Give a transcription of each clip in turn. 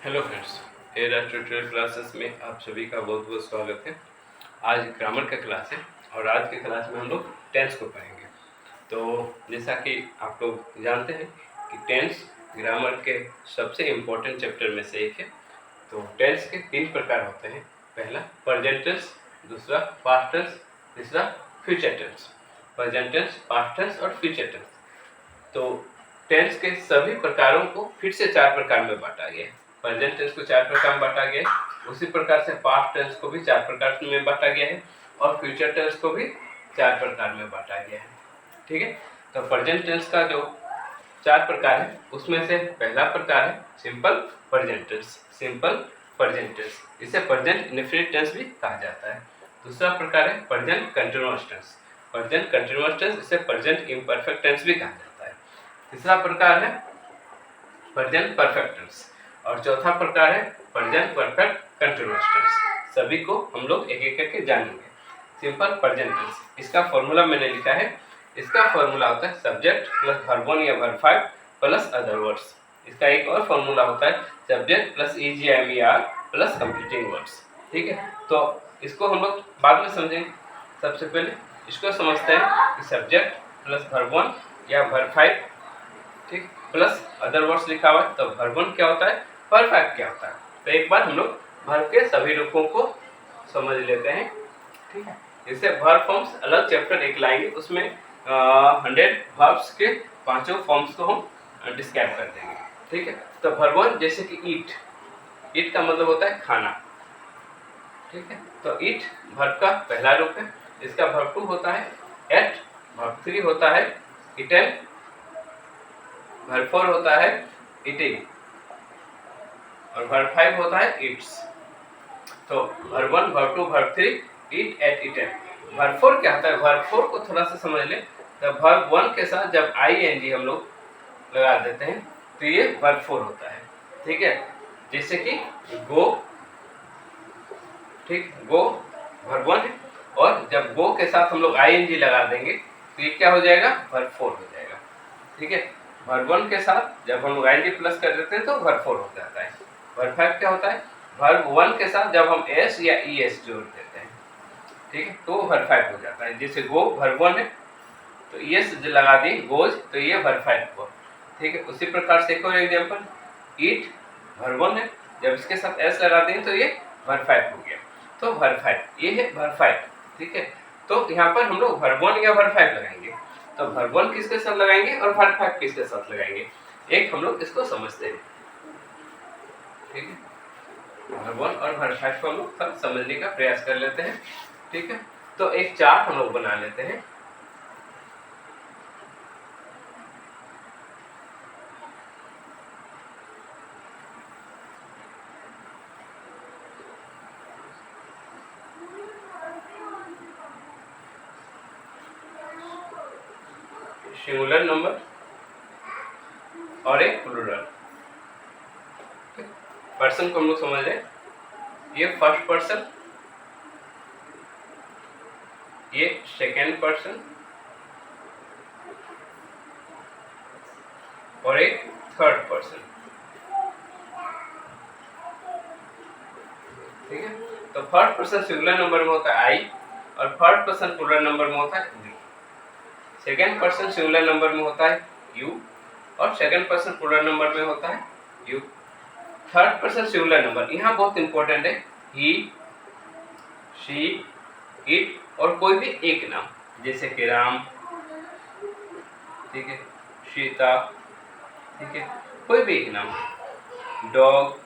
Hello friends, era tutorial classes में आप सभी का बहुत बहुत स्वागत है। आज ग्रामर का क्लास है और आज के क्लास में हम लोग टेंस को पढ़ेंगे। तो जैसा कि आप लोग जानते हैं कि टेंस ग्रामर के सबसे इम्पोर्टेंट चैप्टर में से एक है। तो टेंस के 3 प्रकार होते हैं। पहला प्रेजेंट टेंस, दूसरा पास्ट टेंस, तीसरा future tense. Present tense, past tense और फ्यूचर टेंस। तो टेंस के सभी प्रकारों को फिर से 4 प्रकार में बांटा गया है। प्रेजेंट टेंस को 4 प्रकार में बांटा गया है, उसी प्रकार से पास्ट टेंस को भी 4 प्रकार में बांटा गया है और फ्यूचर टेंस को भी 4 प्रकार में बांटा गया है। ठीक है, तो प्रेजेंट टेंस का जो 4 प्रकार है उसमें से पहला प्रकार है simple present tense. Simple present tense, इसे प्रेजेंट इंडेफिनिट टेंस भी कहा जाता है। दूसरा प्रकार है present continuous tense. Present continuous tense, इसे प्रेजेंट इम्परफेक्ट टेंस भी कहा जाता है। तीसरा प्रकार है प्रेजेंट परफेक्ट टेंस और चौथा प्रकार है प्रेजेंट परफेक्ट कंटीन्यूअस टेंस। सभी को हम लोग एक एक करके जानेंगे। सिंपल प्रेजेंट टेंस, इसका फॉर्मूला मैंने लिखा है। इसका फॉर्मूला होता है सब्जेक्ट प्लस वर्ब 1 या वर्ब 5 प्लस अदर वर्ड्स। इसका एक और फॉर्मूला होता है subject plus EGMER plus completing words. ठीक है, तो इसको हम लोग बाद में समझेंगे। सबसे पहले इसको समझते हैं कि सब्जेक्ट प्लस वर्ब 1 या वर्ब 5, ठीक, प्लस अदर वर्ड्स लिखा हुआ है। तो वर्ब 1 क्या होता है, वर्ब 5 क्या होता है। तो एक बार हम लोग वर्ब के सभी रूपों को समझ लेते हैं। ठीक है, इससे वर्ब फॉर्म्स अलग चैप्टर एक लाएंगे, उसमें 100 वर्ब्स के 5 फॉर्म्स को हम डिस्क्राइब कर देंगे। ठीक है, तो वर्ब 1 जैसे कि ईट, ईट का मतलब होता है खाना। ठीक है, तो ईट वर्ब का पहला रूप है। इसका वर्ब 2 होता है एट, वर्ब 3 होता है इटन, वर्ब 4 होता है ईटिंग और वर्ब 5 होता है ईट्स। तो वर्ब 1, वर्ब 2, वर्ब 3, ईट, एट, ईटन। वर्ब 4 क्या होता है, वर्ब 4 को थोड़ा सा समझ लें। तो वर्ब 1 के साथ जब ING हम लोग लगा देते हैं तो ये वर्ब 4 होता है। ठीक है, जैसे कि गो, ठीक, गो वर्ब 1 है और जब गो के साथ हम लोग ING लगा देंगे तो ये क्या हो जाएगा, वर्ब 4 हो जाएगा। ठीक है, वर्ब 1 के साथ जब हम लोग ING प्लस कर देते हैं तो वर्ब 4 हो जाता है। वर्ब 5 क्या होता है, वर्ब 1 के साथ जब हम S या ES जोड़ देते हैं, ठीक है, तो वर्ब 5 हो जाता है। जैसे गो वर्ब 1 है तो ES लगा दी गोज, तो ये वर्ब 5 हुआ। ठीक है, उसी प्रकार से एक और एग्जांपल, ईट वर्ब 1 है, जब इसके साथ S लगा दें तो ये वर्ब 5 हो गया। तो वर्ब 5, ये है वर्ब 5। ठीक है, तो यहाँ पर हम लोग वर्ब 1 या वर्ब 5 लगाएंगे। तो वर्ब 1 किसके साथ लगाएंगे और वर्ब 5 किसके साथ लगाएंगे, एक हम लोग इसको समझते हैं। ठीक है, वर्ब 1 और वर्ब 5 को हम लोग समझने का प्रयास कर लेते हैं। ठीक है, तो एक चार्ट हम लोग बना लेते हैं। सिंगुलर नंबर और एक प्लूरल। पर्सन को हम लोग समझ रहे हैं, ये फर्स्ट पर्सन, ये सेकेंड पर्सन और एक थर्ड पर्सन। ठीक है, तो फर्स्ट पर्सन सिंगुलर नंबर में होता है आई और थर्ड पर्सन प्लूरल नंबर में होता है we. Second person singular number में होता है यू और सेकेंड पर्सन प्लूरल नंबर में होता है you. Third person singular number यहाँ बहुत इंपॉर्टेंट है, ही, शी, इट और कोई भी एक नाम, जैसे कि राम, ठीक है, सीता, ठीक है, कोई भी एक नाम, डॉग,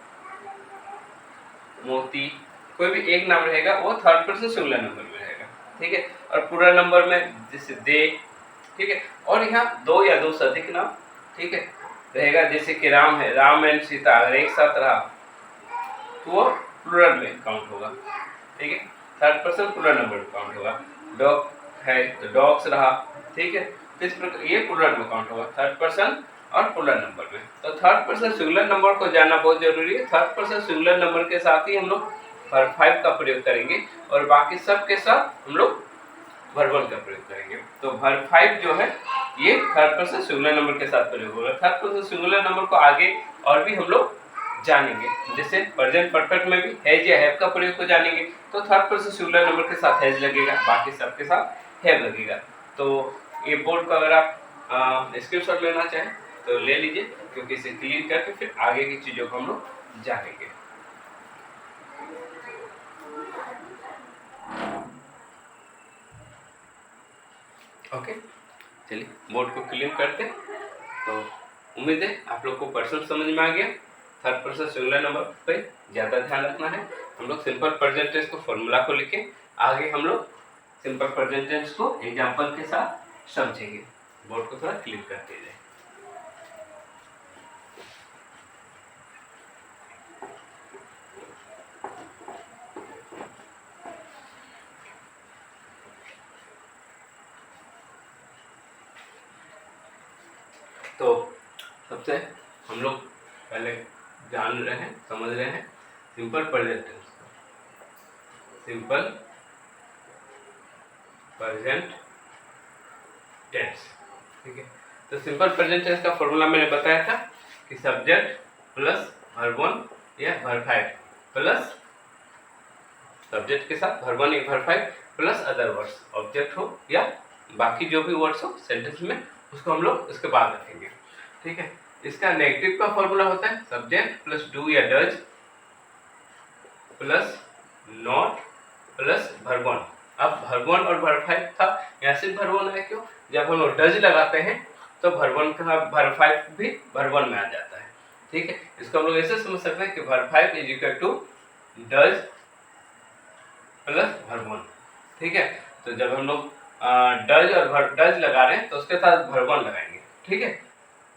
मोती, कोई भी एक नाम रहेगा वो थर्ड पर्सन सिंगुलर नंबर में रहेगा। ठीक है, और प्लूरल नंबर में जैसे दे, ठीक है, और यहाँ 2 या 2 से अधिक नाम, ठीक है, रहेगा। जैसे कि राम है, राम एंड सीता अगर एक साथ रहा तो वो प्लूरल में काउंट होगा। ठीक है, थर्ड पर्सन प्लूरल नंबर में काउंट होगा। डॉग है तो डॉग्स रहा, ठीक है, तो इस प्रकार ये प्लूरल में काउंट होगा, थर्ड पर्सन और प्लूरल नंबर में। तो थर्ड पर्सन सिंगुलर नंबर को जानना बहुत जरूरी है। थर्ड पर्सन सिंगुलर नंबर के साथ ही हम लोग वर्ब 5 का प्रयोग करेंगे और बाकी सब के साथ हम लोग वर्ब 1 का प्रयोग करेंगे। तो वर्ब 5 जो है ये थर्ड पर्सन सिंगुलर नंबर के साथ प्रयोग होगा। थर्ड पर्सन सिंगुलर नंबर को आगे और भी हम लोग जानेंगे। जैसे प्रेजेंट परफेक्ट में भी हैज या हैव का प्रयोग को जानेंगे तो थर्ड पर्सन सिंगुलर नंबर के साथ हैज लगेगा, बाकी सबके साथ हैव लगेगा। तो ये बोर्ड का अगर आप स्क्रीनशॉट लेना चाहें तो ले लीजिए, क्योंकि इसे क्लियर करके फिर आगे की चीजों को हम लोग जानेंगे। ओके, चलिए बोर्ड को क्लियर करते। तो उम्मीद है आप लोग को पर्सन समझ में आ गया। थर्ड पर्सन सिंगुलर नंबर पे ज़्यादा ध्यान रखना है। हम लोग सिंपल प्रेजेंट टेंस को फॉर्मूला को लिखे, आगे हम लोग सिंपल प्रेजेंट टेंस को एग्जांपल के साथ समझेंगे। बोर्ड को थोड़ा क्लियर कर दीजिए। तो सबसे हम लोग पहले जान रहे हैं, समझ रहे हैं सिंपल प्रेजेंट टेंस को। सिंपल प्रेजेंट टेंस, ठीक है। तो सिंपल प्रेजेंट टेंस का फॉर्मूला मैंने बताया था कि सब्जेक्ट प्लस वर्ब वन या वर्ब फाइव प्लस सब्जेक्ट के साथ वर्ब वन या verb five plus other words, object हो या बाकी जो भी वर्ड्स हो सेंटेंस में, उसको हम लोग उसके बाद रखेंगे, ठीक है। इसका नेगेटिव का फॉर्मूला होता है सब्जेक्ट प्लस डू या does plus not plus verb one. अब वर्ब वन और वर्ब फाइव था, यहाँ सिर्फ वर्ब वन है, क्यों? जब हम लोग डज लगाते हैं तो वर्ब वन का वर्ब फाइव भी वर्ब वन में आ जाता है, ठीक है। इसको हम लोग ऐसे समझ सकते हैं कि verb five is equal to does plus verb one, ठीक है। तो जब हम लोग डज और डज लगा रहे हैं तो उसके साथ वर्ब वन लगाएंगे, ठीक है।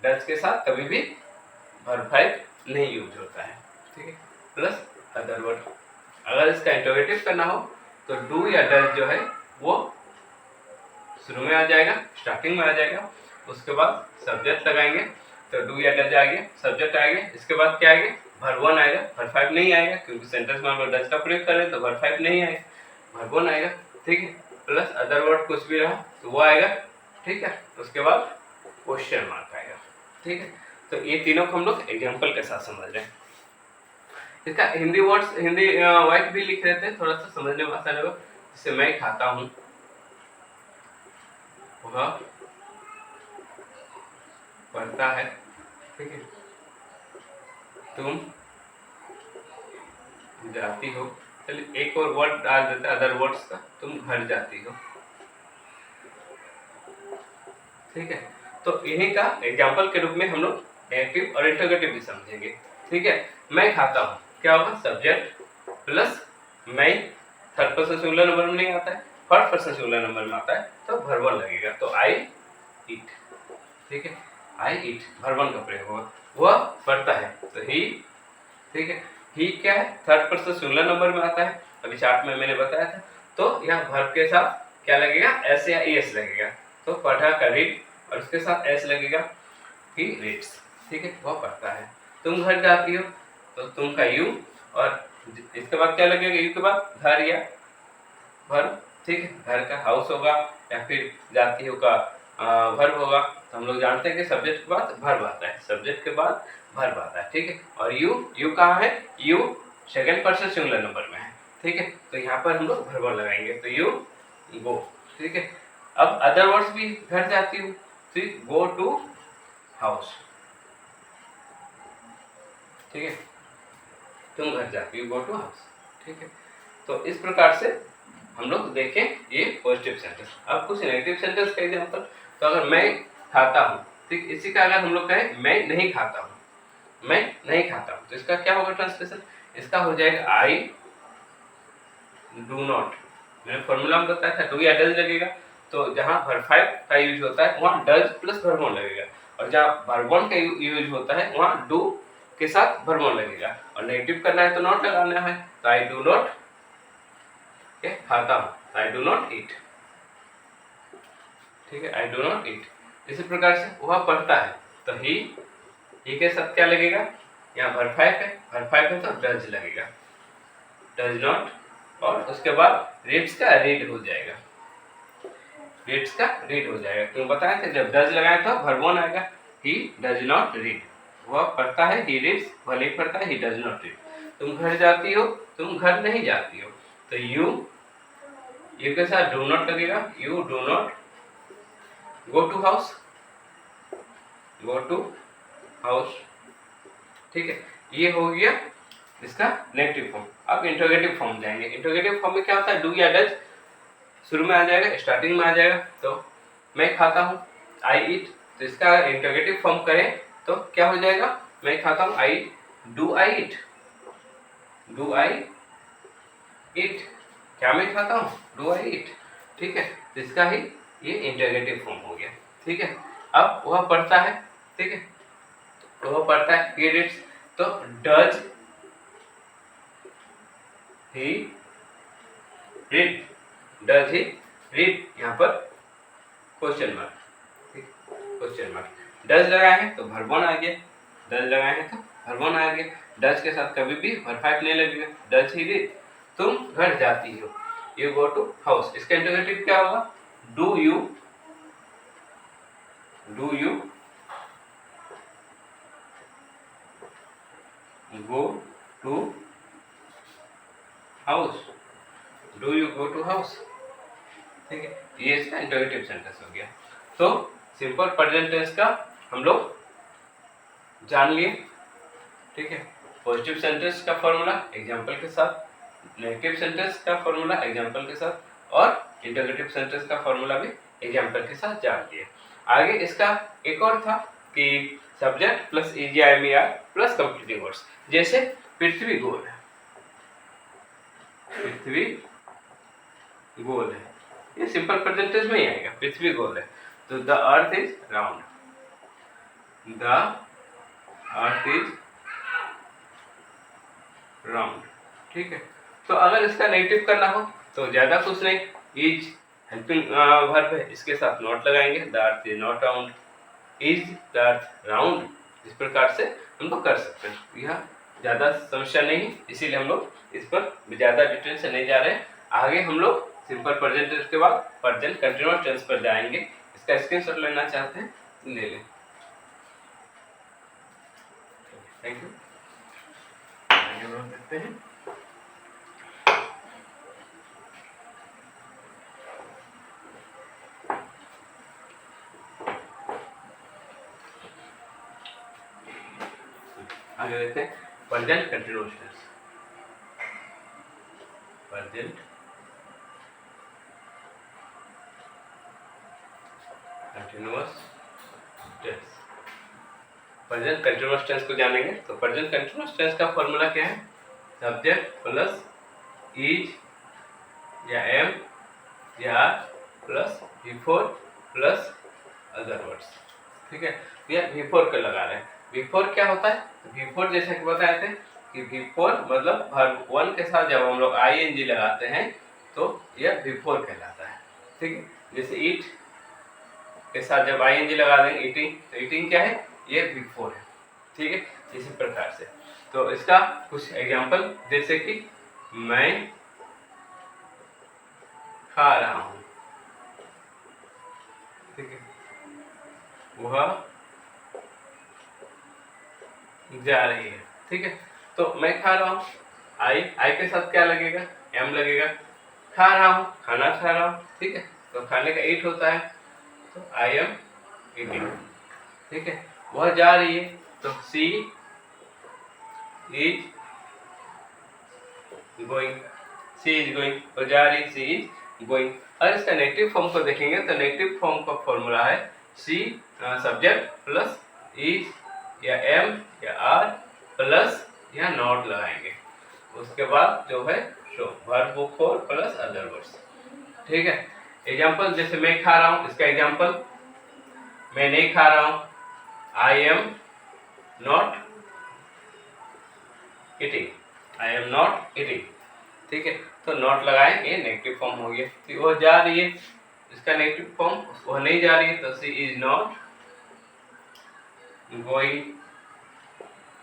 डज के साथ कभी भी वर्ब फाइव नहीं यूज होता है, ठीक है, प्लस अदर वर्ड। अगर इसका इंटरोगेटिव करना हो तो डू या डज जो है वो शुरू में आ जाएगा, स्टार्टिंग में आ जाएगा। उसके बाद सब्जेक्ट लगाएंगे तो डू या डज आएगा, सब्जेक्ट आएगा। इसके बाद क्या आएगा? वर्ब वन आएगा, वर्ब फाइव नहीं आएगा, क्योंकि सेंटेंस में हम लोग डज का प्रयोग कर रहे हैं तो वर्ब फाइव नहीं आएगा, वर्ब वन आएगा, ठीक है। प्लस अदर वर्ड कुछ भी रहा तो वो आएगा, ठीक है। उसके बाद क्वेश्चन मार्क आएगा, ठीक है। तो ये तीनों को हम लोग एग्जाम्पल के साथ समझ रहे हैं। इसका हिंदी वर्ड्स, हिंदी वाइट भी लिख रहे थे, थोड़ा सा समझने में आसान होगा। जैसे मैं खाता हूँ, वह पढ़ता है, ठीक है। तुम जाती हो, चलिए एक और वर्ड डाल देते हैं अदर वर्ड्स का, तुम घर जाती हो, ठीक है। तो इन्हीं का एग्जाम्पल के रूप में हम लोग नेगेटिव और इंटरोगेटिव भी समझेंगे, ठीक है। मैं खाता हूँ, क्या होगा? सब्जेक्ट प्लस मैं, थर्ड पर्सन सिंगुलर नंबर में नहीं आता है, फर्स्ट पर्सन सिंगुलर नंबर में आता है तो वर्ब वन लगेगा, तो आई ईट, ठीक है। आई ईट वर्ब वन का प्रयोग होगा। वह पढ़ता है तो ही, ठीक है। ही क्या है? थर्ड पर्सन सिंगुलर नंबर में आता है, अभी चार्ट में मैंने बताया था। तो यहाँ वर्ब के साथ क्या लगेगा? एस या एस लगेगा, तो पढ़ा का रीड, और उसके साथ एस लगेगा, ही रीड्स, ठीक है। वह पढ़ता है। तुम घर जाती हो तो तुम का यू, और इसके बाद क्या लगेगा? यू के बाद घर या वर्ब, ठीक है। घर का हाउस होगा या फिर जाती हो का वर्ब होगा। तो हम लोग जानते हैं कि सब्जेक्ट के बाद वर्ब आता है, सब्जेक्ट के बाद वर्ब आता है, ठीक है। और यू, यू कहाँ है? You second person singular number में है, ठीक है। तो यहाँ पर हम लोग वर्ब लगाएंगे, तो यू गो, ठीक है। अब अदर वर्ड्स भी, घर जाती हूँ तो गो टू हाउस, ठीक है। तुम घर जाती हो, गो टू हाउस, ठीक है। तो इस प्रकार से हम लोग देखें ये पॉजिटिव सेंटेंस। अब कुछ नेगेटिव सेंटेंस का एग्जांपल, तो अगर मैं खाता हूँ, ठीक, इसी का अगर हम लोग कहें मैं नहीं खाता हूँ, मैं नहीं खाता हूँ, तो इसका क्या होगा ट्रांसलेशन? इसका हो जाएगा आई डू नॉट। मैंने फॉर्मूला में बताया था डू या डज लगेगा, तो जहाँ वर्ब फाइव का यूज होता है वहाँ डज प्लस वर्ब वन लगेगा, और जहाँ वर्ब वन का यूज होता है वहाँ डू के साथ वर्ब वन लगेगा, और नेगेटिव करना है तो नॉट लगाना है। तो आई डू नॉट खाता हूँ, आई डू नॉट ईट, ठीक है। I do not eat. इसी प्रकार से वह पढ़ता है, तो ही के साथ क्या लगेगा? यहाँ वर्ब फाइव है, वर्ब फाइव है तो डज लगेगा, डज नॉट, और उसके बाद रीड्स का रीड हो जाएगा, रीड्स का रीड हो जाएगा। क्यों बताया था? जब डज लगाए तो वर्ब वन आएगा, ही डज नॉट रीड, वह पढ़ता है, he reads, वह नहीं पढ़ता है, he does not read। तुम घर जाती हो, तुम घर नहीं जाती हो। तो you के साथ do not लगेगा, you do not go to house, go to house। ठीक है, ये हो गया इसका नेगेटिव फॉर्म। अब इंटरोगेटिव फॉर्म जाएंगे। इंटरोगेटिव फॉर्म में क्या होता है, डू या डज शुरू में आ जाएगा, स्टार्टिंग में आ जाएगा। तो मैं खाता हूँ, आई ईट। तो इसका इंटरोगेटिव फॉर्म करें तो क्या हो जाएगा, मैं खाता हूँ, I do I eat, do I ईट, क्या मैं खाता हूँ, डू आई ईट। ठीक है, तो इसका ही ये इंटरोगेटिव फॉर्म हो गया। ठीक है, अब वह पढ़ता है, ठीक है, वह पढ़ता है, he reads। तो does he read, does he read, यहाँ पर question mark, question mark. Does लगाए हैं तो वर्ब वन आ गया, डज लगाए हैं तो वर्ब वन आ गया। डज के साथ कभी भी वर्ब फाइव नहीं लगेगा। डज ही रीड, तुम घर जाती हो, यू गो टू हाउस। इसका इंटरोगेटिव क्या होगा, do you go to house, do you go to house। ठीक है, ये इसका इंटरोगेटिव सेंटेंस हो गया। तो सिंपल प्रेजेंट टेंस का हम लोग जान लिए। ठीक है, पॉजिटिव सेंटेंस का फॉर्मूला एग्जांपल के साथ, नेगेटिव सेंटेंस का फॉर्मूला एग्जांपल के साथ, और इंटरोगेटिव सेंटेंस का फॉर्मूला भी एग्जांपल के साथ जान लिए। आगे इसका एक और था कि subject plus EGIMER plus completing words. जैसे पृथ्वी गोल है, पृथ्वी गोल है, ये सिंपल प्रेजेंट टेंस में ही आएगा, पृथ्वी गोल है। तो the earth is round, the earth is round. ठीक है, तो अगर इसका नेगेटिव करना हो तो ज्यादा कुछ नहीं, इज हेल्पिंग वर्ब है, इसके साथ नॉट लगाएंगे, the earth is not round, is the earth round. इस प्रकार से हम लोग कर सकते हैं। यह ज़्यादा समस्या नहीं, इसीलिए हम लोग इस पर ज़्यादा डिटेल से नहीं जा रहे हैं। आगे हम लोग सिंपल प्रेजेंट टेंस के बाद प्रेजेंट कंटिन्यूअस टेंस पर जाएंगे। इसका स्क्रीनशॉट लेना चाहते हैं, ले लें। Thank you. आगे बढ़ सकते हैं। आगे देखते हैं present continuous tense, present continuous tense. Present continuous tense को जानेंगे तो प्रेजेंट कंटिन्यूअस टेंस का फॉर्मूला क्या है, सब्जेक्ट प्लस इज या एम या plus before plus other words. ठीक है, ये बिफोर का लगा रहे हैं। बिफोर क्या होता है, बिफोर जैसा कि बताए थे कि बिफोर मतलब वर्ब वन के साथ जब हम लोग ING लगाते हैं तो यह बिफोर कहलाता है। ठीक है, जैसे ईट के साथ जब ING लगा देंगे ईटिंग, तो ईटिंग क्या है, ये बिफोर है। ठीक है, इसी प्रकार से। तो इसका कुछ एग्जांपल, जैसे कि मैं खा रहा हूँ, ठीक है, वह जा रही है। ठीक है, तो मैं खा रहा हूँ, आई के साथ क्या लगेगा, एम लगेगा। खा रहा हूँ, खाना खा रहा हूँ। ठीक है, तो खाने का ईट होता है, तो आई एम ईटिंग। ठीक है, वह जा रही है, तो she is going, she is going, वो जा रही, सी इज गोइंग। और इसका नेगेटिव फॉर्म को देखेंगे तो नेगेटिव फॉर्म का फॉर्मूला है सी सब्जेक्ट प्लस इज या एम या आर प्लस या नॉट लगाएंगे, उसके बाद जो है show verb four plus other words. ठीक है, एग्जांपल जैसे मैं खा रहा हूँ, इसका एग्जांपल मैं नहीं खा रहा हूँ, आई am not eating, I am not eating. ठीक है, तो नॉट लगाए, ये नेगेटिव फॉर्म हो गया। तो वो जा रही है, इसका नेगेटिव फॉर्म, वह नहीं जा रही है, तो सी इज नॉट गोइंग।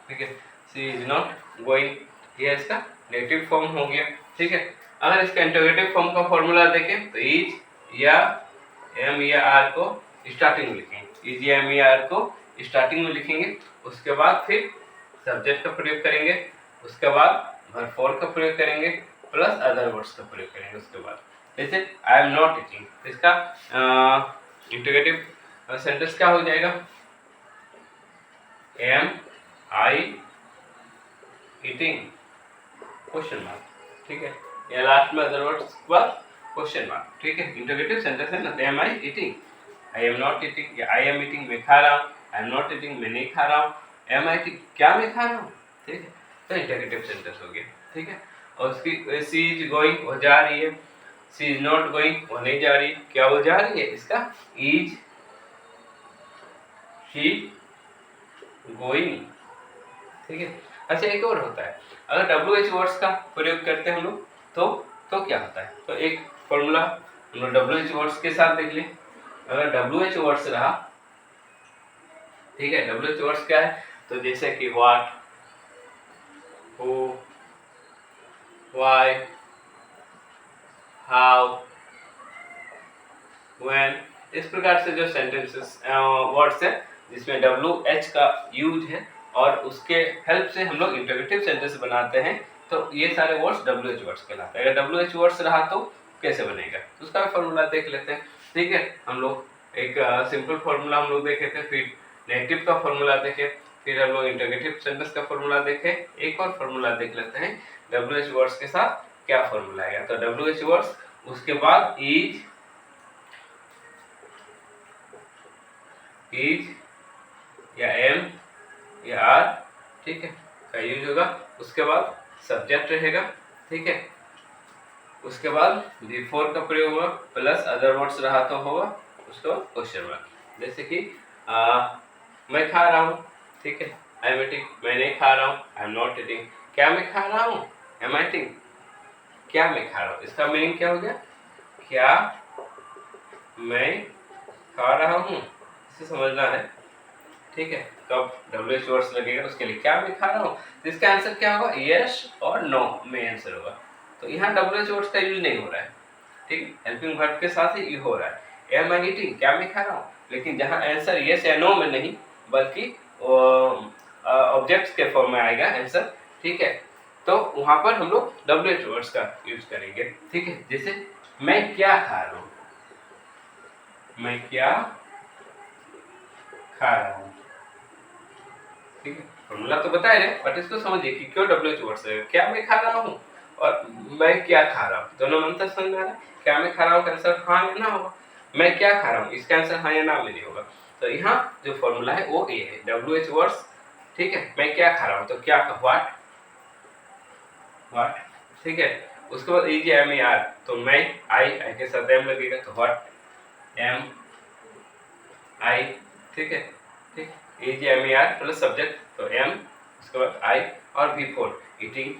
ठीक है, सी इज नॉट गोइंग, ये इसका नेगेटिव फॉर्म हो गया। ठीक है, अगर इसका इंटरोगेटिव फॉर्म का फॉर्मूला देखें तो इज या एम या आर को स्टार्टिंग में लिखें, इज या एम या आर को स्टार्टिंग में लिखेंगे, उसके बाद फिर सब्जेक्ट का प्रयोग करेंगे, उसके बाद वर्ब फॉर का प्रयोग करेंगे प्लस अदर वर्ड्स का प्रयोग करेंगे उसके बाद। जैसे आई एम नॉट ईटिंग, इसका इंटीग्रेटिव सेंटेंस क्या हो जाएगा, M I eating question mark, ठीक है, या लास्ट में अदर वर्ड्स के बाद क्वेश्चन मार्क, ठीक है, इंटीग्रेटिव सेंटेंस है ना। Am I eating, I am not eating, या आई एम ईटिंग मैं खा रहा हूँ, आई एम नॉट ईटिंग मैं नहीं खा रहा हूँ, एम आई ईटिंग क्या मैं खा रहा हूँ, ठीक है, तो इंटीग्रेटिव सेंटेंस हो गया, ठीक है। और उसकी सी इज गोइंग, वो जा रही है, सी इज नॉट गोइंग, वो नहीं जा रही, क्या वो जा रही है, इसका इज शी गोइंग, ठीक है। अच्छा एक और होता है, अगर डब्ल्यू एच वर्ड्स का प्रयोग करते हैं हम लोग तो क्या होता है, तो एक फॉर्मूला हम लोग डब्ल्यू एच वर्ड्स के साथ देख लें। अगर डब्ल्यू एच वर्ड्स रहा, ठीक है, डब्ल्यू एच वर्ड्स क्या है, तो जैसे कि what, who, why, how, when, इस प्रकार से जो सेंटेंसेस वर्ड्स है जिसमें डब्ल्यू एच का यूज है और उसके हेल्प से हम लोग इंटरोगेटिव सेंटेंस बनाते हैं, तो ये सारे वर्ड्स डब्ल्यू एच वर्ड्स कहलाते हैं। अगर डब्ल्यू एच वर्ड्स रहा तो कैसे बनेगा, उसका फॉर्मूला देख लेते हैं, ठीक है। हम लोग एक सिंपल फॉर्मूला हम लोग देखे थे, फिर नेगेटिव का फॉर्मूला देखे, फिर हम लोग इंटरोगेटिव सेंटेंस का फॉर्मूला देखे, एक और फॉर्मूला देख लेते हैं डब्ल्यू एच वर्ड्स के साथ क्या फॉर्मूला आएगा। तो डब्ल्यू एच वर्ड्स, उसके बाद इज या एम या आर, ठीक है, का यूज होगा, उसके बाद सब्जेक्ट रहेगा, ठीक है, उसके बाद बिफोर का प्रयोग होगा प्लस अदर वर्ड्स रहा तो होगा, उसके बाद क्वेश्चन मार्क। जैसे कि मैं खा रहा हूँ, ठीक है, आई एम ईटिंग, मैं नहीं खा रहा हूँ, आई एम नॉट ईटिंग, क्या मैं खा रहा हूँ, एम आई ईटिंग, क्या मैं खा रहा हूँ, इसका मीनिंग क्या हो गया, क्या मैं खा रहा हूँ, इसे समझना है, ठीक है। कब डब्ल्यू एच वर्ड्स लगेगा उसके लिए, क्या मैं खा रहा हूँ, तो इसका आंसर क्या होगा, यस और नो में आंसर होगा। तो यहाँ डब्ल्यू एच वर्ड्स का यूज नहीं हो रहा है, ठीक है, हेल्पिंग वर्ब के साथ ही हो रहा है, एम आई ईटिंग, क्या मैं खा रहा हूँ, लेकिन जहाँ आंसर यस या नो में नहीं बल्कि ऑब्जेक्ट्स के फॉर्म में आएगा आंसर, ठीक है, तो वहां पर हम लोग डब्ल्यू एच वर्ड्स का यूज करेंगे, ठीक है। जैसे मैं क्या खा रहा हूँ, मैं क्या खा रहा हूँ, ठीक है, फॉर्मूला तो बताए रहे, बट इसको समझिए कि क्यों डब्ल्यू एच वर्ड्स है, क्या मैं खा रहा हूँ और मैं क्या खा रहा हूँ, दोनों में अंतर समझ में आ रहा है। क्या मैं खा रहा हूँ का आंसर हाँ या ना होगा, मैं क्या खा रहा हूँ इसका आंसर हाँ या ना में नहीं होगा। तो यहाँ जो फॉर्मूला है वो ए है, डब्ल्यू एच वर्ड्स, ठीक है, मैं क्या खा रहा हूँ तो क्या का व्हाट, व्हाट, ठीक है, उसके बाद ई जी एम ई आर, तो मैं आई के साथ एम लगेगा तो व्हाट एम आई, ठीक है, ठीक, A G M E R plus subject तो एम, उसके बाद आई और बिफोर ईटिंग,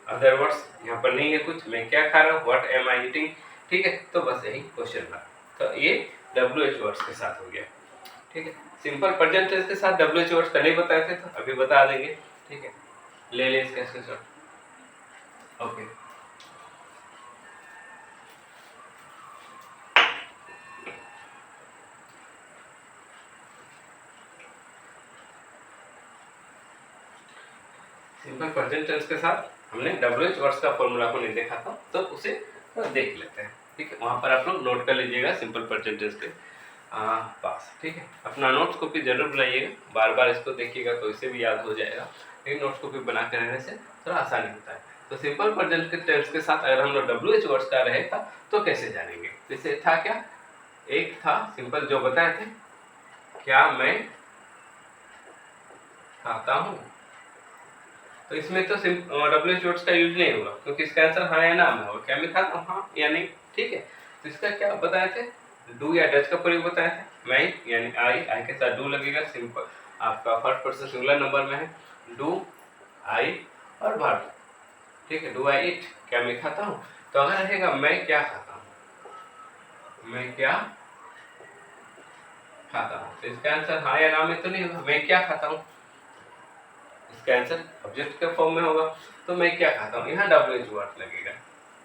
अदर वर्ड्स यहाँ पर नहीं है कुछ, मैं क्या खा रहा हूँ, व्हाट एम आई ईटिंग, ठीक है, तो बस यही क्वेश्चन था। तो ये डब्ल्यू एच वर्ड्स के साथ हो गया, ठीक है। सिंपल प्रेजेंट टेंस के साथ डब्ल्यू एच वर्ड्स का नहीं बताए थे, तो अभी बता देंगे, ठीक है, ले ले इसका screenshot, okay. Simple present tense के साथ हमने डब्ल्यू एच वर्ड्स का फॉर्मूला को नहीं देखा था, तो उसे देख लेते हैं, ठीक है, वहां पर आप लोग नोट कर लीजिएगा सिंपल प्रेजेंट टेंस के पास, ठीक है। अपना नोट्स कॉपी जरूर बनाइएगा, बार बार इसको देखिएगा तो इसे भी याद हो जाएगा, लेकिन नोट्स कॉपी बना कर रहने से थोड़ा आसानी होता है। तो सिंपल प्रेजेंट के टेंस के साथ अगर हम लोग डब्ल्यू एच वर्ड्स का रहेगा तो कैसे जानेंगे, जैसे था क्या, एक था सिंपल जो बताए थे, क्या मैं खाता हूँ, तो इसमें तो डब्ल्यू एच वर्ड्स का यूज नहीं होगा क्योंकि इसका आंसर हाँ या ना में होगा, क्या मैं खाता हूँ हाँ या नहीं, ठीक है। तो इसका क्या बताए थे, डू या डज का प्रयोग बताए थे, मैं यानी आई के साथ डू लगेगा, सिंपल आपका फर्स्ट पर्सन सिंगुलर नंबर में है, डू आई और वर्ब, ठीक है, डू आई ईट, क्या मैं खाता हूँ, तो अगर रहेगा मैं क्या खाता हूँ, मैं क्या खाता हूँ, तो इसका आंसर हाँ या ना में तो नहीं होगा, मैं क्या खाता हूँ, इसका आंसर ऑब्जेक्ट के फॉर्म में होगा, तो मैं क्या खाता हूँ, यहाँ डब्ल्यू एच वर्ड लगेगा,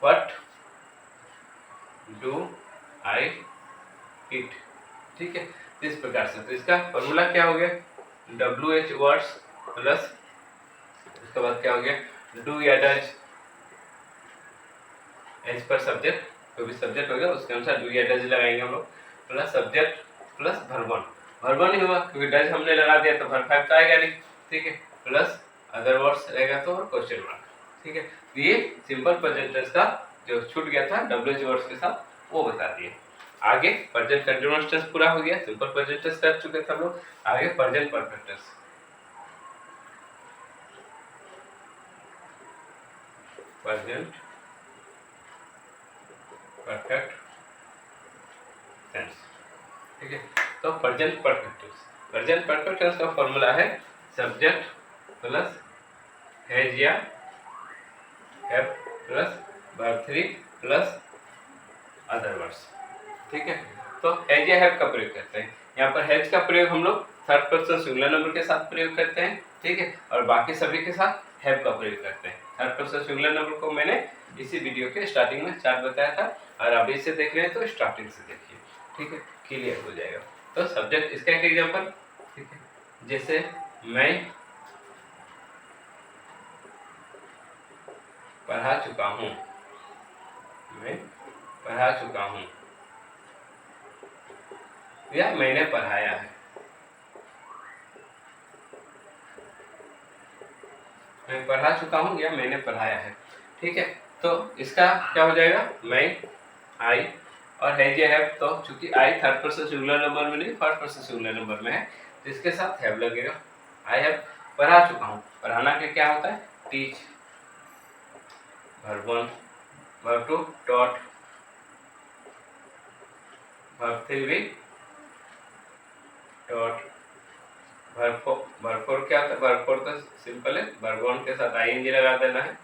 व्हाट डू आई ईट, ठीक है, इस प्रकार से। तो इसका फॉर्मूला क्या हो गया, WH वर्ड्स प्लस उसके बाद क्या हो गया, डू या डज एज पर सब्जेक्ट, जो भी सब्जेक्ट होगा उसके अनुसार डू या डज लगाएंगे हम लोग, plus subject plus verb 1, verb 1 ही होगा क्योंकि डज हमने लगा दिया तो वर्ब 5 तो आएगा नहीं, ठीक है, प्लस अदर वर्ड्स रहेगा तो क्वेश्चन मार्क, ठीक है। तो ये सिंपल प्रेजेंट टेंस का जो छूट गया था WH वर्ड्स के साथ वो बता दिए। आगे प्रेजेंट कंटीन्यूअस टेंस पूरा हो गया, सिंपल प्रेजेंट टेंस कर चुके थे हम लोग, आगे present perfect tense. Present perfect tense, ठीक है। तो present perfect tense, present perfect tense का फॉर्मूला है सब्जेक्ट प्लस हैज या have plus verb 3 plus other words, ठीक है। तो हैज या हैव का प्रयोग करते हैं, यहाँ पर हैज का प्रयोग हम लोग थर्ड पर्सन सिंगुलर नंबर के साथ प्रयोग करते हैं, ठीक है, और बाकी सभी के साथ हैव का प्रयोग करते हैं। थर्ड पर्सन सिंगुलर नंबर को मैंने इसी वीडियो के स्टार्टिंग में चार्ट बताया था, और अभी इसे देख रहे हैं तो स्टार्टिंग से देखिए, ठीक है, क्लियर हो जाएगा। तो सब्जेक्ट, इसका एक एग्जांपल, ठीक है, जैसे मैं पढ़ा चुका हूँ, मैं पढ़ा चुका हूँ, या मैंने पढ़ाया है, मैं पढ़ा चुका हूँ या मैंने पढ़ाया है, ठीक है। तो इसका क्या हो जाएगा, मैं, आई और हैज या हैव, तो चूंकि आई थर्ड पर्सन सिंगुलर नंबर में नहीं फर्स्ट पर्सन सिंगुलर नंबर में है तो इसके साथ हैव लगेगा। आई हैव पढ़ा चुका हूँ, पढ़ाना के क्या होता है, teach, verb 1, verb 2 taught, verb 3 भी टॉट, वर्ब 4 क्या होता है, वर्ब 4 तो सिंपल है, वर्ब 1 के साथ आईएनजी लगा देना है,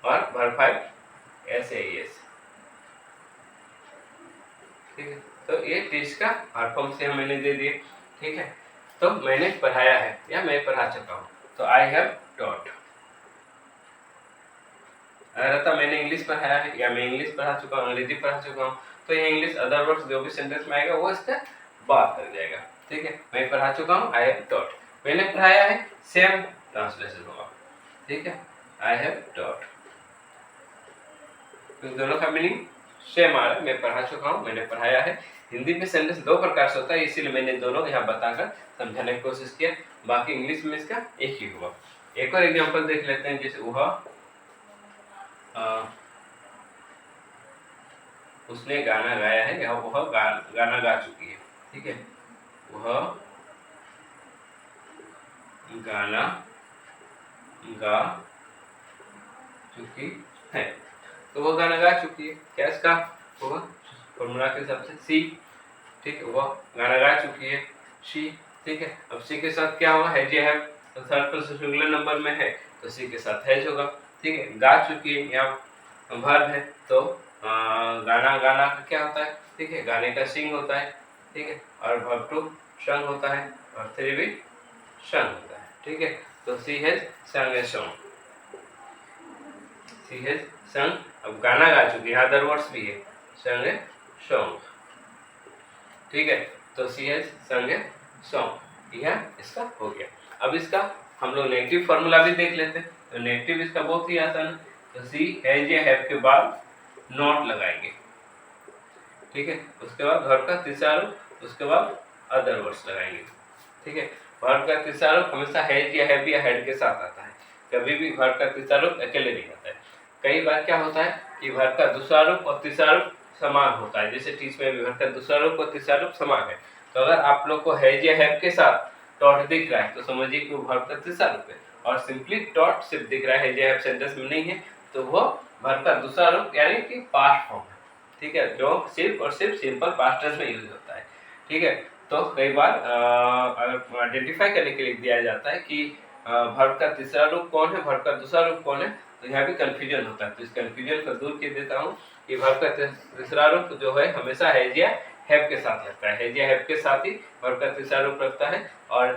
और वर्ब 5 एसएएस, ठीक है। तो ये टीच का वर्ब फॉर्म से मैंने दे दिए, ठीक है। तो मैंने पढ़ाया है या मैं पढ़ा चुका हूँ, तो आई हैव टॉट। अगर था मैंने इंग्लिश पढ़ाया है या मैं इंग्लिश पढ़ा चुका हूँ, अंग्रेजी पढ़ा चुका हूँ, तो ये इंग्लिश अदर वर्ड्स जो भी सेंटेंस में आएगा वो इसका बात कर जाएगा, ठीक है। मैं पढ़ा चुका हूँ, आई हैव टॉट, मैंने पढ़ाया है, सेम ट्रांसलेशन होगा, ठीक है, आई हैव टॉट, तो दोनों का मीनिंग सेम आ रहा है, मैं पढ़ा चुका हूँ, मैंने पढ़ाया है। हिंदी में सेंटेंस दो प्रकार से होता है, इसीलिए मैंने दोनों यहाँ बताकर समझाने की कोशिश किया, बाकी इंग्लिश में इसका एक ही हुआ। एक और एग्जांपल देख लेते हैं, जैसे उसने गाना गाया है या वह गाना गा चुकी है, ठीक है, वह गाना गा चुकी है, तो वो गाना गा चुकी है, क्या इसका होगा, फॉर्मूला के हिसाब से सी, ठीक है, वह गाना गा चुकी है, शी, ठीक है। अब सी के साथ क्या होगा, हैज या हैव, तो थर्ड पर्सन सिंगुलर नंबर में है तो सी के साथ हैज होगा, ठीक है। गा चुकी है या वर्ब है तो गाना, गाना का क्या होता है, ठीक है, गाने का सिंग होता है, ठीक है, और वर्ब 2 संग होता है, और 3 भी संग होता है, ठीक है। तो सी हैज संग ए सॉन्ग, सी हैज संग, अब गाना गा चुकी है, अदर वर्ड्स भी है, संग ए सॉन्ग, ठीक है। तो सी हैज संग ए सॉन्ग, यह इसका हो गया। अब इसका हम लोग नेगेटिव फॉर्मूला भी देख लेते हैं, तो नेगेटिव इसका बहुत ही आसान है, तो सी हैज या हैव के बाद नॉट लगाएंगे, ठीक है, उसके बाद वर्ब का तीसरा रूप, उसके बाद अदर वर्ड्स लगाएंगे, ठीक है। वर्ब का तीसरा रूप हमेशा हैज या हैव या हैड के साथ आता है, कभी भी वर्ब का तीसरा रूप अकेले नहीं आता है। कई बार क्या होता है कि वर्ब का दूसरा रूप और तीसरा रूप समान होता है, जैसे टीच में भी वर्ब का दूसरा रूप और तीसरा रूप समान है, तो अगर आप लोग को हैज या हैव के साथ टॉट दिख रहा है तो समझिए कि वो वर्ब का तीसरा रूप है, और सिंपली टॉट सिर्फ दिख रहा है, हैज या हैव सेंटेंस में नहीं है, तो वो वर्ब का दूसरा रूप यानी कि पास्ट फॉर्म है, ठीक है, जो सिर्फ और सिर्फ सिंपल पास्ट टेंस में यूज होता है, ठीक है। तो कई बार आइडेंटिफाई करने के लिए दिया जाता है कि वर्ब का तीसरा रूप कौन है, वर्ब का दूसरा रूप कौन है, तो यहाँ भी कंफ्यूजन होता है, तो इस कंफ्यूजन को दूर कर देता हूँ कि वर्ब का तीसरा रूप जो है हमेशा हैज या हैव के साथ लगता है, हैज या हैव के साथ ही वर्ब का तीसरा रूप लगता है, और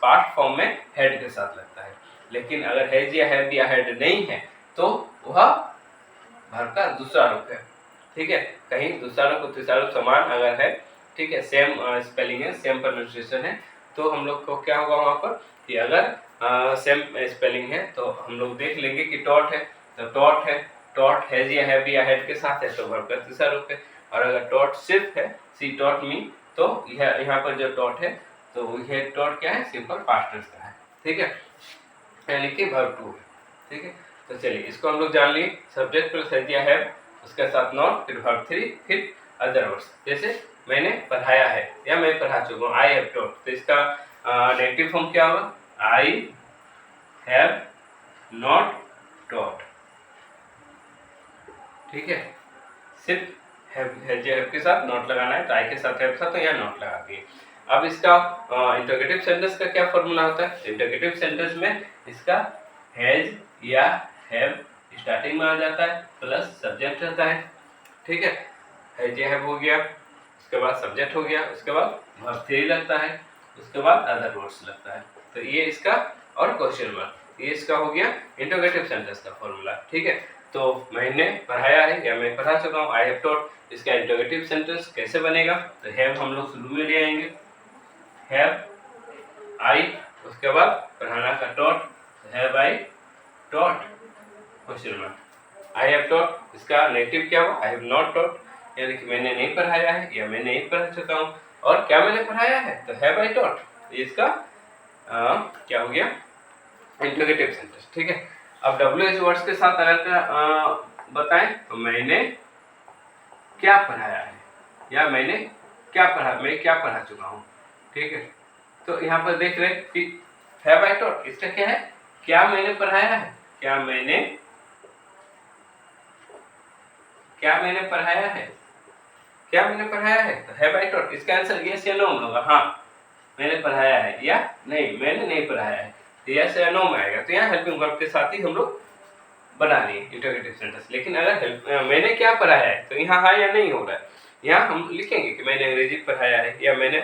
पास्ट फॉर्म में हैड के साथ लगता है। लेकिन अगर हैज या हैव या हैड नहीं है तो वह वर्ब का दूसरा रूप है, ठीक है, कहीं दूसरा रूप और तीसरा रूप समान अगर है, ठीक है, सेम स्पेलिंग है, सेम प्रोनाउंसिएशन है, तो हम लोग को क्या होगा वहाँ पर कि अगर सेम स्पेलिंग है तो हम लोग देख लेंगे कि टॉट है तो टॉट है, टॉट हैज या हैव या हैड के साथ है तो वर्ब का तीसरा रूप है, और अगर टॉट सिर्फ है सी टॉट मी तो यह यहाँ पर जो टॉट है तो यह टॉट क्या है, सिंपल पास्ट टेंस का है, ठीक है, यानी कि वर्ब टू है, ठीक है। तो चलिए इसको हम लोग जान लिए, सब्जेक्ट प्लस हैज या हैव, उसके साथ नॉट, फिर वर्ब थ्री, फिर अदर वर्ड्स, जैसे मैंने पढ़ाया है या मैं पढ़ा चुका हूँ, आई हैव टॉट, तो इसका नेगेटिव फॉर्म क्या होगा, आई हैव नॉट टॉट, ठीक है, सिर्फ हैव के साथ नॉट लगाना है, तो आई के साथ हैव के साथ तो यहाँ नॉट लगा दिए। अब इसका इंटरोगेटिव सेंटेंस का क्या फॉर्मूला होता है, इंटरोगेटिव सेंटेंस में इसका हैज या हैव स्टार्टिंग में आ जाता है, प्लस सब्जेक्ट रहता है, ठीक है, हैज या हैव हो गया, उसके बाद सब्जेक्ट हो गया, उसके बाद वर्ब थ्री लगता है, उसके बाद अदर वर्ड्स लगता है, तो ये इसका, और क्वेश्चन मार्क, ये इसका हो गया इंटरोगेटिव सेंटेंस का फॉर्मूला, ठीक है। तो मैंने पढ़ाया है या मैं पढ़ा चुका हूँ, आई हैव टॉट, इसका इंटरोगेटिव सेंटेंस कैसे बनेगा, तो हैव हम लोग शुरू में ले आएंगे, हैव आई, उसके बाद पढ़ाना का taught, have I taught, question mark, I have taught, इसका नेगेटिव क्या हुआ, आई हैव नॉट टॉट, यानी कि मैंने नहीं पढ़ाया है या मैं नहीं पढ़ा चुका हूँ, और क्या मैंने पढ़ाया है तो हैव आई टॉट, इसका क्या हो गया इंटरोगेटिव सेंटेंस, ठीक है। अब WH वर्ड्स के साथ अगर बताएं तो मैंने क्या पढ़ाया है या मैंने क्या पढ़ा, मैं क्या पढ़ा चुका हूँ, ठीक है। तो यहाँ पर देख रहे हैं कि हैव आई टॉट, इसका क्या है, क्या मैंने पढ़ाया है, क्या मैंने पढ़ाया है, क्या मैंने पढ़ाया है, तो हैव आई टॉट, इसका आंसर यस या नो में होगा, हाँ मैंने पढ़ाया है या नहीं मैंने नहीं पढ़ाया है, तो यस या नो में आएगा, तो यहाँ हेल्पिंग वर्ब के साथ ही हम लोग बना लिए इंटरोगेटिव सेंटेंस। लेकिन अगर मैंने क्या पढ़ाया है तो यहाँ हाँ या नहीं हो रहा है, यहाँ हम लिखेंगे कि मैंने अंग्रेजी पढ़ाया है या मैंने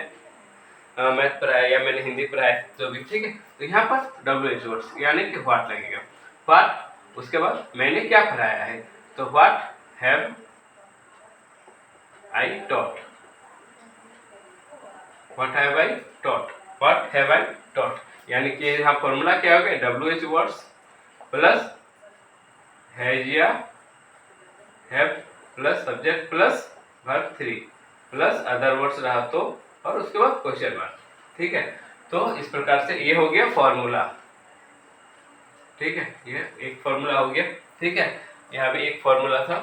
मैथ पढ़ाया या मैंने हिंदी पढ़ाया, जो भी, ठीक है। तो यहाँ पर WH वर्ड्स यानी कि व्हाट लगेगा, व्हाट, उसके बाद मैंने क्या पढ़ाया है तो what have I taught, what have I taught, what have I taught, यानी कि यहाँ फॉर्मूला क्या हो गया, WH वर्ड्स प्लस हैज या have plus subject plus verb three plus other words रहा तो, और उसके बाद क्वेश्चन मार्क, ठीक है। तो इस प्रकार से ये हो गया फॉर्मूला, ठीक है, ये एक फॉर्मूला हो गया, ठीक है। यहाँ पे एक फॉर्मूला था,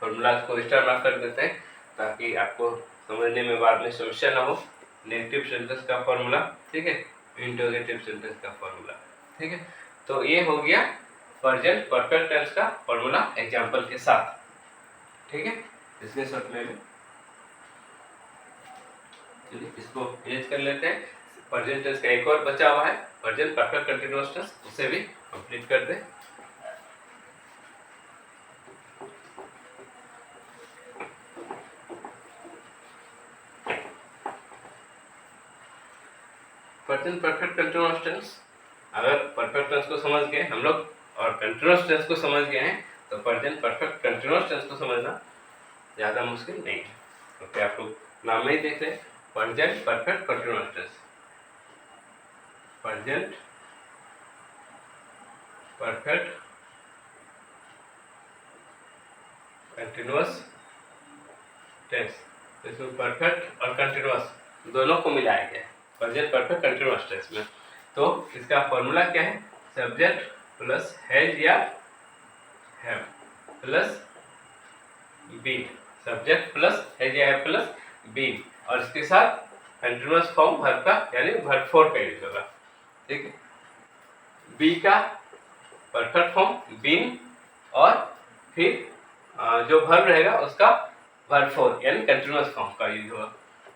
फॉर्मूला को स्टार मार्क कर देते हैं ताकि आपको समझने में बाद में समस्या ना हो, नेगेटिव सेंटेंस का फॉर्मूला, ठीक है, इंटरोगेटिव सेंटेंस का फॉर्मूला, ठीक है। तो ये हो गया प्रेजेंट परफेक्ट टेंस का फॉर्मूला एग्जांपल के साथ, ठीक है। इसके शॉर्ट ले लें, चलिए इसको फिनिश कर लेते हैं। प्रेजेंट टेंस का एक और बचा हुआ है, प्रेजेंट परफेक्ट कंटीन्यूअस टेंस, उसे भी कंप्लीट कर दें। प्रेजेंट परफेक्ट कंटीन्यूअस टेंस, अगर परफेक्ट टेंस को समझ गए हम लोग और कंटीन्यूअस टेंस को समझ गए हैं तो प्रेजेंट परफेक्ट कंटीन्यूअस टेंस को समझना ज़्यादा मुश्किल नहीं है, क्योंकि आप लोग नाम में ही देख रहे हैं present perfect continuous tense, present perfect continuous tense, इसमें परफेक्ट और कंटीन्यूअस दोनों को मिलाया गया है प्रेजेंट परफेक्ट कंटीन्यूअस टेंस में। तो इसका फॉर्मूला क्या है, सब्जेक्ट प्लस हैज या have plus been, subject plus has या हैव प्लस बीन, और इसके साथ कंटीन्यूअस फॉर्म वर्ब का यानी वर्ब फोर का यूज होगा, ठीक है। बी का परफेक्ट फॉर्म बीन, और फिर जो वर्ब रहेगा उसका वर्ब फोर यानी कंटीन्यूअस फॉर्म का यूज होगा,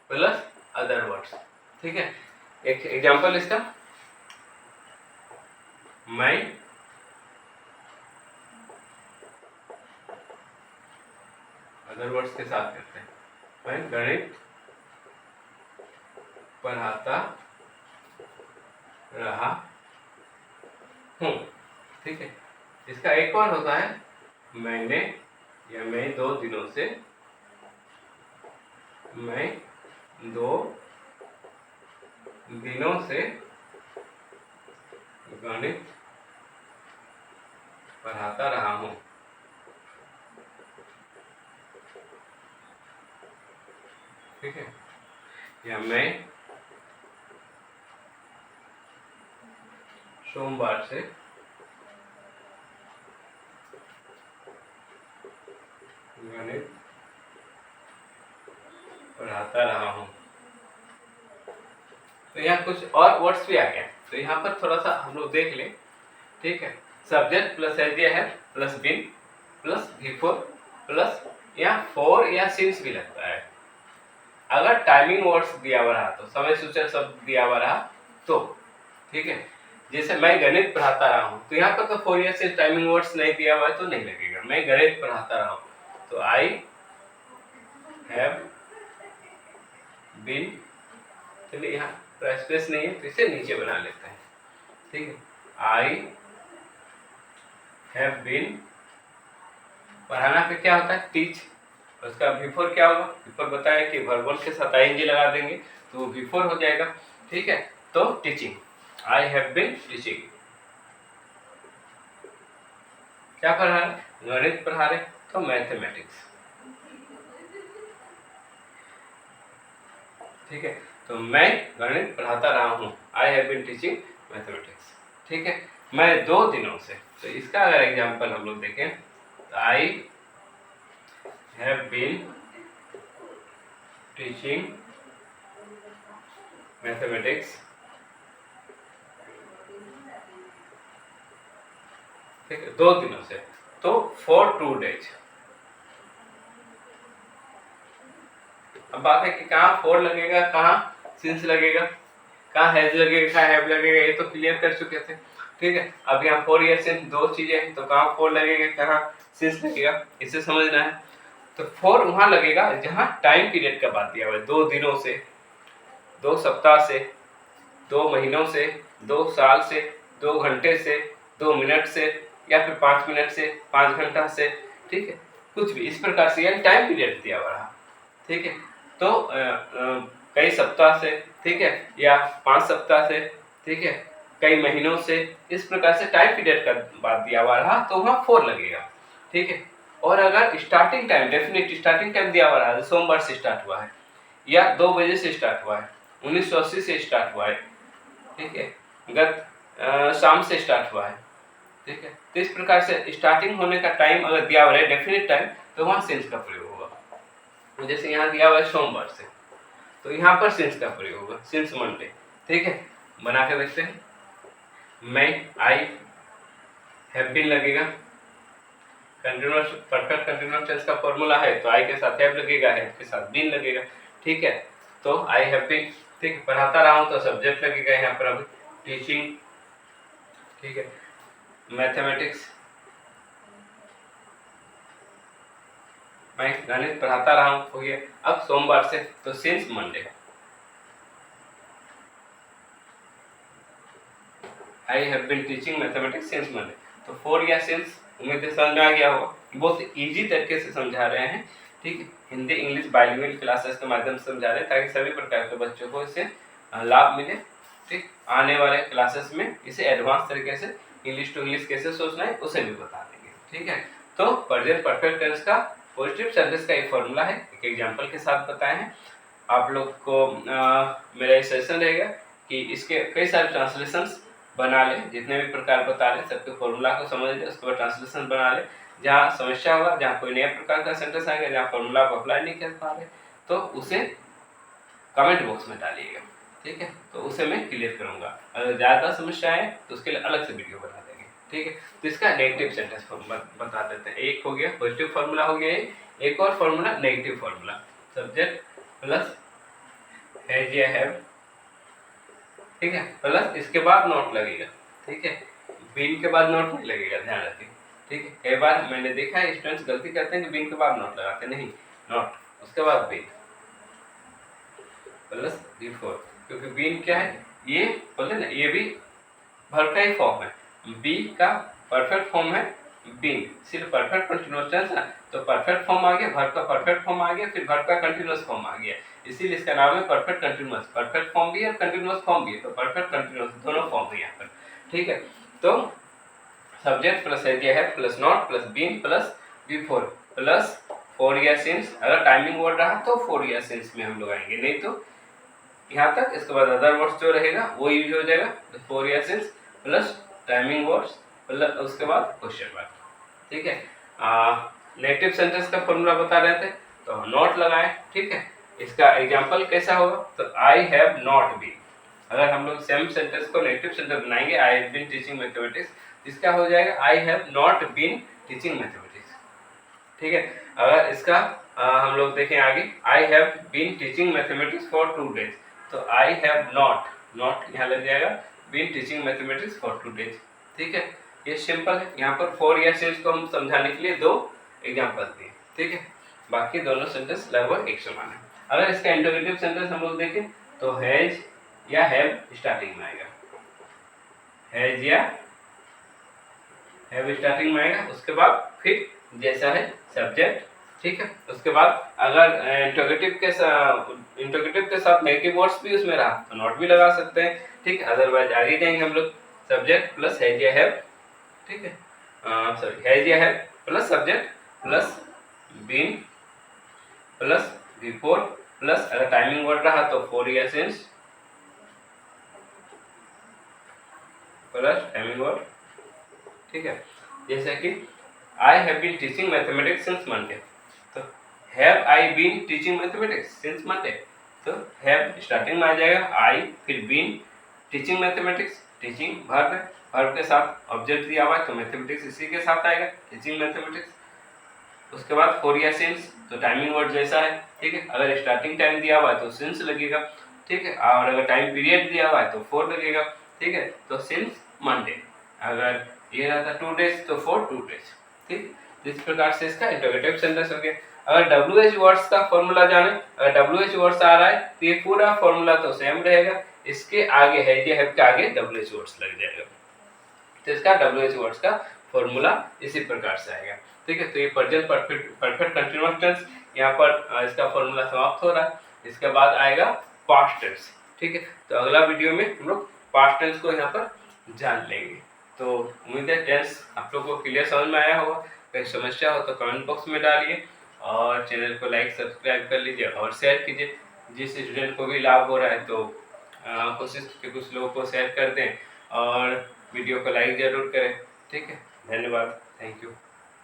प्लस अदर वर्ड्स, ठीक है। एक एग्जांपल इसका, मैं अदर वर्ड्स के साथ करते हैं, मैं गणित पढ़ाता रहा हूँ, ठीक है। इसका एक और होता है, मैंने या मैं 2 दिनों से मैं 2 दिनों से गणित पढ़ाता रहा हूँ। ठीक है, या मैं सोमवार से गणित पढ़ाता रहा हूँ। तो यहाँ कुछ और वर्ड्स भी आ गए, तो यहाँ पर थोड़ा सा हम लोग देख लें। ठीक है, सब्जेक्ट प्लस एज है plus been plus before plus यहाँ फॉर या सिंस भी लगता है। अगर टाइमिंग वर्ड्स दिया हुआ रहा तो समय सूचक शब्द दिया हुआ रहा तो ठीक है, जैसे मैं गणित पढ़ाता रहा हूँ तो यहाँ पर तो फॉर या सिंस टाइमिंग वर्ड्स नहीं दिया हुआ है तो नहीं लगेगा। मैं गणित पढ़ाता रहा हूँ तो आई हैव बीन, चलिए यहाँ स्पेस नहीं है तो इसे नीचे बना लेते हैं। ठीक है, आई हैव बीन, पढ़ाना पे क्या होता है टीच, उसका बिफोर क्या होगा, बिफोर बताया कि वर्बल के साथ आईएनजी लगा देंगे तो वो बिफोर हो जाएगा। ठीक है, तो teaching, I have been teaching. क्या पढ़ा रहे, गणित पढ़ा रहे तो मैथमेटिक्स। ठीक है, तो मैं गणित पढ़ाता रहा हूँ, I have been teaching mathematics. ठीक है, मैं 2 दिनों से, तो इसका अगर एग्जांपल हम लोग देखें तो I have been teaching mathematics, ठीक है, 2 दिनों से, तो फॉर 2 days। अब बात है कि कहाँ फॉर लगेगा, कहाँ सिंस लगेगा, कहाँ हैज लगेगा, कहाँ हैव लगेगा, ये तो क्लियर कर चुके थे। ठीक है, अब यहाँ फॉर या सिंस 2 चीजें हैं तो कहाँ फॉर लगेगा, कहाँ सिंस लगेगा, इसे समझना है। तो फॉर वहां लगेगा जहां टाइम पीरियड का बात दिया हुआ है, 2 दिनों से, 2 सप्ताह से, 2 महीनों से, 2 साल से, 2 घंटे से, 2 मिनट से, या फिर 5 मिनट से, 5 घंटा से। ठीक है, कुछ भी इस प्रकार से यानी टाइम पीरियड दिया हुआ रहा। ठीक है, तो कई सप्ताह से, ठीक है, या 5 सप्ताह से, ठीक है, कई महीनों से, इस प्रकार से टाइम पीरियड का बात दिया हुआ रहा तो वहां फॉर लगेगा। ठीक है, और अगर starting time, definite starting time दिया हुआ रहा है, सोमवार से स्टार्ट हुआ है या 2 बजे से स्टार्ट हुआ है, 1980 से स्टार्ट हुआ है, ठीक है, गत शाम से स्टार्ट हुआ है। ठीक है, तो इस प्रकार से स्टार्टिंग होने का टाइम अगर दिया हुआ है डेफिनेट टाइम तो वहां सिंस का प्रयोग होगा। तो जैसे यहाँ दिया हुआ है सोमवार से, तो यहाँ पर सिंस का प्रयोग होगा, सिंस मंडे। ठीक है, बना के देखते हैं। मैं आई हैव बीन लगेगा, कंटीन्यूअस परफेक्ट कंटीन्यूअस टेंस का फॉर्मूला है तो आई के साथ हैव लगेगा, हैव के साथ बीन लगेगा। ठीक है, तो आई हैव बीन, ठीक, पढ़ाता रहा हूं तो सब्जेक्ट लगेगा यहाँ पर अभी टीचिंग। ठीक है, मैथमेटिक्स, मैं गणित पढ़ाता रहा हूं हो गया। अब सोमवार से तो since Monday, I have been teaching mathematics since Monday. तो फॉर या सिंस उम्मीद है समझ में आ गया होगा, बहुत इजी तरीके से समझा रहे हैं। ठीक है, हिंदी इंग्लिश बाइलिंगुअल क्लासेस के माध्यम से समझा रहे हैं ताकि सभी प्रकार के बच्चों को इससे लाभ मिले। ठीक, आने वाले क्लासेस में इसे एडवांस तरीके से इंग्लिश टू इंग्लिश कैसे सोचना है उसे भी बता देंगे। ठीक है, तो प्रेजेंट परफेक्ट टेंस का पॉजिटिव सर्विस का एक फॉर्मूला है, एक एग्जांपल के साथ बताए हैं आप लोग को। मेरा सेशन रहेगा कि इसके कई सारे ट्रांसलेशंस बना ले, जितने भी प्रकार बता ले सबके फॉर्मूला को समझ ले, उसके बाद ट्रांसलेशन बना ले। जहाँ समस्या होगा, जहाँ कोई नया प्रकार का सेंटेंस आएगा, जहाँ फॉर्मूला को अप्लाई नहीं कर पा रहे तो उसे कमेंट बॉक्स में डालिएगा। ठीक है, तो उसे मैं क्लियर करूंगा। अगर ज़्यादा समस्या है तो उसके लिए अलग से वीडियो बना देंगे। ठीक है, तो इसका नेगेटिव सेंटेंस बता देते हैं। एक हो गया पॉजिटिव फार्मूला, हो गया एक और formula negative formula, subject plus has या हैव, ठीक है, प्लस इसके बाद नॉट लगेगा। ठीक है, बीन के बाद नॉट नहीं लगेगा, ध्यान रखें। ठीक है, कई बार मैंने देखा है स्टूडेंट्स गलती करते हैं कि बीन के बाद नॉट लगाते, नहीं, नॉट उसके बाद बीन प्लस बिफोर, क्योंकि बीन क्या है, ये बोले ना, ये भी वर्ब का ही फॉर्म है, बी का परफेक्ट फॉर्म है बीन, सिर्फ परफेक्ट कंटिन्यूअस टेंस ना, तो परफेक्ट फॉर्म आ गया, वर्ब का परफेक्ट फॉर्म आ गया, फिर वर्ब का कंटिन्यूअस फॉर्म आ गया, इसीलिए इसका नाम है परफेक्ट कंटिन्यूअस। परफेक्ट फॉर्म भी है और कंटिन्यूअस फॉर्म भी है, तो परफेक्ट कंटिन्यूअस दोनों फॉर्म है यहाँ पर, ठीक है। तो सब्जेक्ट प्लस है दिया है plus not plus been plus before plus for या सिंस, अगर टाइमिंग वर्ड रहा तो फॉर या सिंस में हम लोग आएंगे, नहीं तो यहाँ तक। इसके बाद अदर वर्ड्स जो रहेगा वो यूज हो जाएगा, फॉर या since plus timing words plus उसके बाद क्वेश्चन मार्क, ठीक है। नेगेटिव सेंटेंस का फॉर्मूला बता रहे थे, तो नॉट लगाएं, ठीक है। इसका एग्जांपल कैसा होगा, तो आई हैव नॉट बीन, अगर हम लोग सेम सेंटेंस को नेगेटिव सेंटेंस बनाएंगे, I have been teaching mathematics, इसका हो जाएगा I have not been teaching mathematics, ठीक है। अगर इसका हम लोग देखें आगे, I have been teaching mathematics for 2 days, तो आई हैव नॉट यहाँ लग जाएगा been teaching mathematics for 2 days, ठीक है। ये सिंपल है, यहाँ पर फॉर या सिंस को हम समझाने के लिए 2 एग्जांपल दिए, ठीक है। बाकी दोनों सेंटेंस लगभग एक समान है। अगर इसका इंटरोगेटिव सेंटेंस हम लोग देखें, तो हैज या हैव स्टार्टिंग में आएगा, हैज या हैव स्टार्टिंग में आएगा, उसके बाद फिर जैसा है सब्जेक्ट, ठीक है। उसके बाद अगर इंटरोगेटिव के साथ नेगेटिव वर्ड्स भी उसमें रहा तो नॉट भी लगा सकते हैं, ठीक है। अदरवाइज आगे जाएंगे हम लोग, सब्जेक्ट प्लस हैज या हैव, ठीक है, सॉरी हैज या have plus subject plus been plus before plus अगर टाइमिंग वर्ड रहा तो फॉर या सिंस प्लस टाइमिंग वर्ड, ठीक है। जैसे कि I have been teaching mathematics since Monday, तो have I been teaching mathematics since Monday, तो हैव स्टार्टिंग में आ जाएगा, आई फिर been teaching mathematics, teaching verb है, वर्ब के साथ ऑब्जेक्ट दिया हुआ है तो मैथमेटिक्स इसी के साथ आएगा, टीचिंग मैथमेटिक्स। उसके बाद फॉर या सिंस, तो टाइमिंग वर्ड जैसा है, ठीक है। अगर स्टार्टिंग टाइम दिया हुआ है तो सिंस लगेगा, ठीक है, और अगर टाइम पीरियड दिया हुआ है तो फॉर लगेगा, ठीक है। तो सिंस मंडे, अगर ये रहता 2 डेज तो फॉर 2 डेज, ठीक। इस प्रकार से इसका इंटरोगेटिव सेंटेंस हो गया। अगर WH वर्ड्स का फॉर्मूला जाने, अगर WH वर्ड्स आ रहा है तो ये पूरा फॉर्मूला तो सेम रहेगा, इसके आगे है ये हैव के आगे WH वर्ड्स लग जाएगा, तो इसका WH वर्ड्स का फॉर्मूला इसी प्रकार से आएगा, ठीक है। तो ये प्रेजेंट परफेक्ट कंटीन्यूअस टेंस, यहाँ पर इसका फॉर्मूला समाप्त हो रहा है। इसके बाद आएगा पास्ट टेंस, ठीक है। तो अगला वीडियो में हम लोग पास्ट टेंस को यहाँ पर जान लेंगे। तो उम्मीद है टेंस आप लोगों को क्लियर समझ में आया होगा। कोई समस्या हो तो कमेंट बॉक्स में डालिए और चैनल को लाइक सब्सक्राइब कर लीजिए और शेयर कीजिए, जिस स्टूडेंट को भी लाभ हो रहा है तो कोशिश कि कुछ लोगों को शेयर कर दें और वीडियो को लाइक ज़रूर करें, ठीक है। धन्यवाद, थैंक यू।